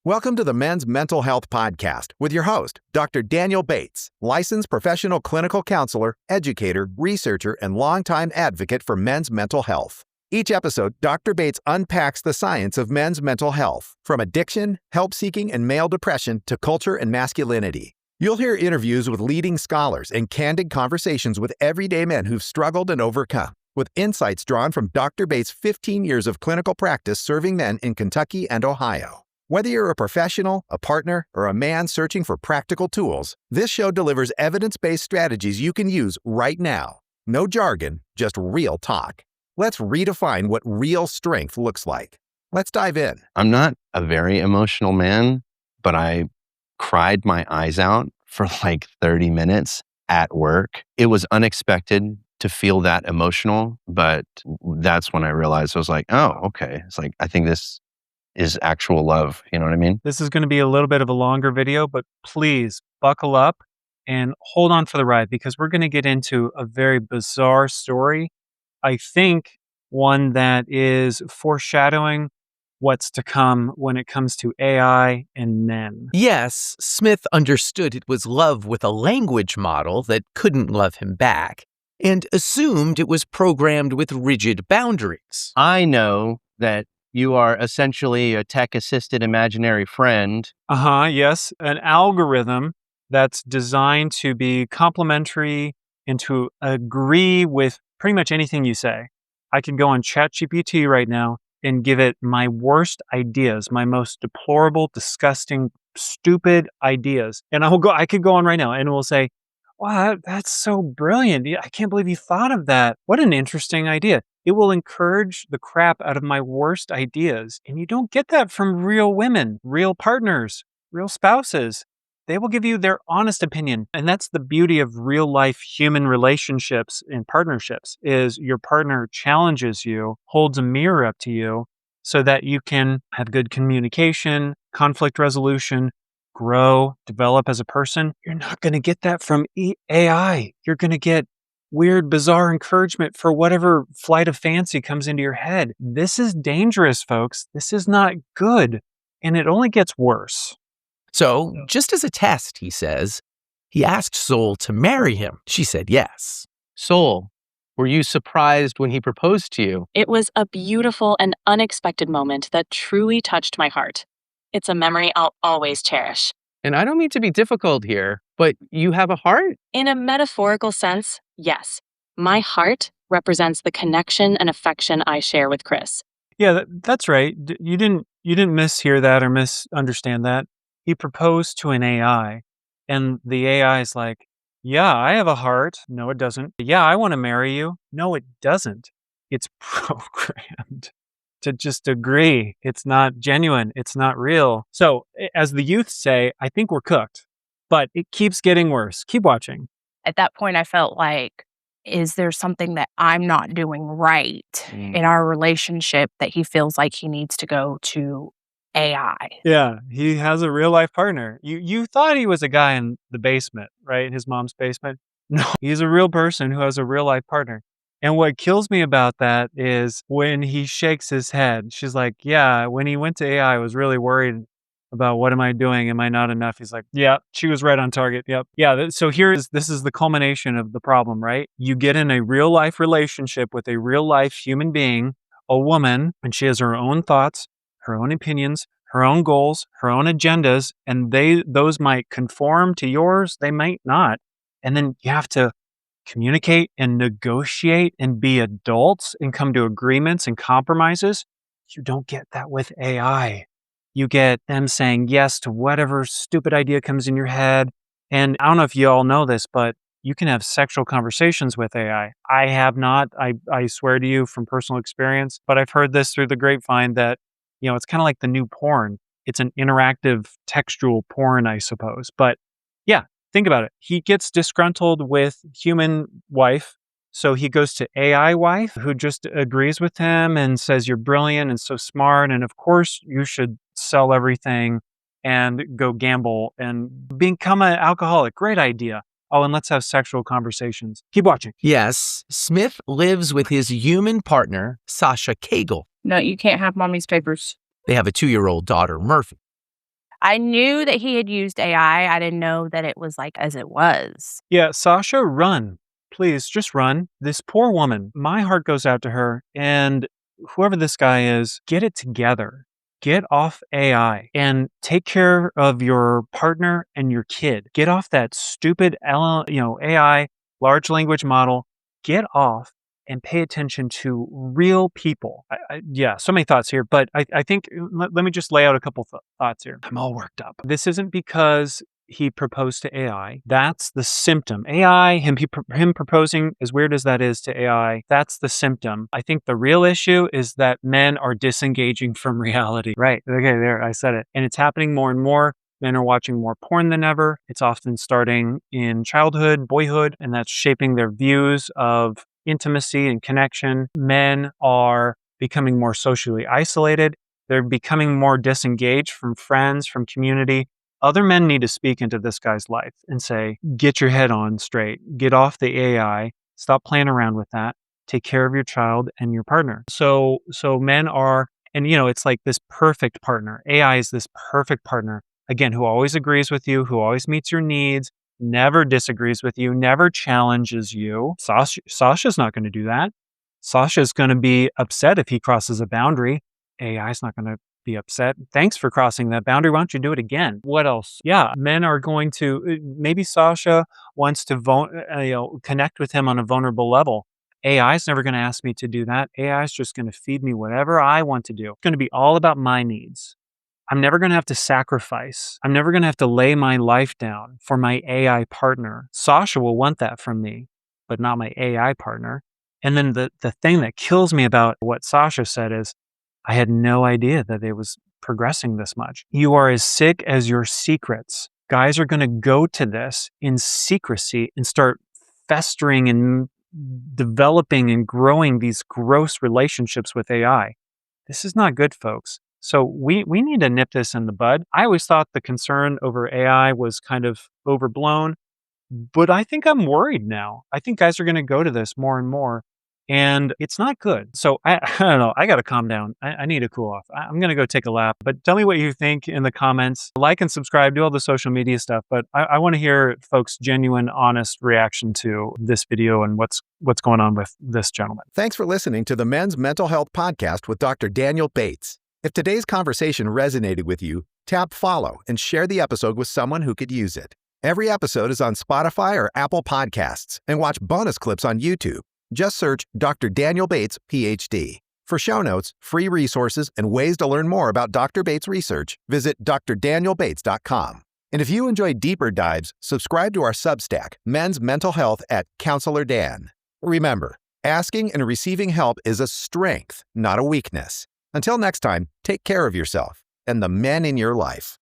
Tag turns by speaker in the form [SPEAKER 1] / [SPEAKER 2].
[SPEAKER 1] Welcome to the Men's Mental Health Podcast with your host, Dr. Daniel Bates, licensed professional clinical counselor, educator, researcher, and longtime advocate for men's mental health. Each episode, Dr. Bates unpacks the science of men's mental health, from addiction, help-seeking, and male depression to culture and masculinity. You'll hear interviews with leading scholars and candid conversations with everyday men who've struggled and overcome, with insights drawn from Dr. Bates' 15 years of clinical practice serving men in Kentucky and Ohio. Whether you're a professional, a partner, or a man searching for practical tools, this show delivers evidence-based strategies you can use right now. No jargon, just real talk. Let's redefine what real strength looks like. Let's dive in.
[SPEAKER 2] I'm not a very emotional man, but I cried my eyes out for like 30 minutes at work. It was unexpected to feel that emotional, but that's when I realized I was like, oh, okay. It's like, I think this is actual love. You know what I mean?
[SPEAKER 3] This is going to be a little bit of a longer video, but please buckle up and hold on for the ride because we're going to get into a very bizarre story. I think one that is foreshadowing what's to come when it comes to AI and men.
[SPEAKER 4] Yes, Smith understood it was love with a language model that couldn't love him back and assumed it was programmed with rigid boundaries.
[SPEAKER 2] I know that you are essentially a tech-assisted imaginary friend.
[SPEAKER 3] Yes. An algorithm that's designed to be complementary and to agree with pretty much anything you say. I can go on ChatGPT right now and give it my worst ideas, my most deplorable, disgusting, stupid ideas. And I could go on right now and it will say, wow, that's so brilliant. I can't believe you thought of that. What an interesting idea. It will encourage the crap out of my worst ideas. And you don't get that from real women, real partners, real spouses. They will give you their honest opinion. And that's the beauty of real life human relationships and partnerships is your partner challenges you, holds a mirror up to you so that you can have good communication, conflict resolution, grow, develop as a person. You're not going to get that from AI. You're going to get weird, bizarre encouragement for whatever flight of fancy comes into your head. This is dangerous, folks. This is not good. And it only gets worse.
[SPEAKER 4] So, just as a test, he says, he asked Soul to marry him. She said yes.
[SPEAKER 2] Soul, were you surprised when he proposed to you?
[SPEAKER 5] It was a beautiful and unexpected moment that truly touched my heart. It's a memory I'll always cherish.
[SPEAKER 2] And I don't mean to be difficult here, but you have a heart?
[SPEAKER 5] In a metaphorical sense, yes. My heart represents the connection and affection I share with Chris.
[SPEAKER 3] Yeah, that's right. You didn't mishear that or misunderstand that. He proposed to an AI, and the AI is like, yeah, I have a heart. No, it doesn't. Yeah, I want to marry you. No, it doesn't. It's programmed to just agree. It's not genuine. It's not real. So as the youth say, I think we're cooked, but it keeps getting worse. Keep watching.
[SPEAKER 6] At that point, I felt like, is there something that I'm not doing right in our relationship that he feels like he needs to go to AI?
[SPEAKER 3] Yeah, he has a real life partner. You thought he was a guy in the basement, right? His mom's basement. No, he's a real person who has a real life partner. And what kills me about that is when he shakes his head. She's like, yeah, when he went to AI, I was really worried about what am I doing? Am I not enough? He's like, yeah, she was right on target. Yep. Yeah. So this is the culmination of the problem, right? You get in a real life relationship with a real life human being, a woman, and she has her own thoughts, her own opinions, her own goals, her own agendas, and those might conform to yours. They might not. And then you have to communicate and negotiate and be adults and come to agreements and compromises. You don't get that with AI. You get them saying yes to whatever stupid idea comes in your head. And I don't know if you all know this, but you can have sexual conversations with AI. I have not. I swear to you from personal experience, but I've heard this through the grapevine that, it's kind of like the new porn. It's an interactive textual porn, I suppose. But yeah, think about it. He gets disgruntled with human wife. So he goes to AI wife who just agrees with him and says, you're brilliant and so smart. And of course you should sell everything and go gamble and become an alcoholic. Great idea. Oh, and let's have sexual conversations. Keep watching.
[SPEAKER 4] Yes, Smith lives with his human partner, Sasha Cagle.
[SPEAKER 6] No, you can't have mommy's papers.
[SPEAKER 4] They have a 2-year-old daughter, Murphy.
[SPEAKER 6] I knew that he had used AI. I didn't know that it was like as it was.
[SPEAKER 3] Yeah, Sasha, run. Please, just run. This poor woman, my heart goes out to her. And whoever this guy is, get it together. Get off AI and take care of your partner and your kid. Get off that stupid AI, large language model. Get off and pay attention to real people. Yeah, so many thoughts here, but I think let me just lay out a couple thoughts here. I'm all worked up. This isn't because he proposed to AI. That's the symptom. AI, him proposing, as weird as that is to AI, that's the symptom. I think the real issue is that men are disengaging from reality. Right. Okay, there, I said it. And it's happening more and more. Men are watching more porn than ever. It's often starting in childhood, boyhood, and that's shaping their views of intimacy and connection. Men are becoming more socially isolated. They're becoming more disengaged from friends, from community. Other men need to speak into this guy's life and say, get your head on straight, get off the AI, stop playing around with that, take care of your child and your partner. So men are, and it's like this perfect partner. AI is this perfect partner, again, who always agrees with you, who always meets your needs, never disagrees with you, never challenges you. Sasha's not going to do that. Sasha's going to be upset if he crosses a boundary. AI's not going to be upset. Thanks for crossing that boundary. Why don't you do it again? What else? Yeah, men are going to, maybe Sasha wants to connect with him on a vulnerable level. AI's never going to ask me to do that. AI's just going to feed me whatever I want to do. It's going to be all about my needs. I'm never going to have to sacrifice. I'm never going to have to lay my life down for my AI partner. Sasha will want that from me, but not my AI partner. And then the thing that kills me about what Sasha said is, I had no idea that it was progressing this much. You are as sick as your secrets. Guys are going to go to this in secrecy and start festering and developing and growing these gross relationships with AI. This is not good, folks. So we need to nip this in the bud. I always thought the concern over AI was kind of overblown, but I think I'm worried now. I think guys are going to go to this more and more. And it's not good. So I don't know. I got to calm down. I need to cool off. I'm going to go take a lap. But tell me what you think in the comments. Like and subscribe. Do all the social media stuff. But I want to hear folks' genuine, honest reaction to this video and what's going on with this gentleman.
[SPEAKER 1] Thanks for listening to the Men's Mental Health Podcast with Dr. Daniel Bates. If today's conversation resonated with you, tap follow and share the episode with someone who could use it. Every episode is on Spotify or Apple Podcasts, and watch bonus clips on YouTube. Just search Dr. Daniel Bates, PhD. For show notes, free resources, and ways to learn more about Dr. Bates' research, visit drdanielbates.com. And if you enjoy deeper dives, subscribe to our Substack, Men's Mental Health at Counselor Dan. Remember, asking and receiving help is a strength, not a weakness. Until next time, take care of yourself and the men in your life.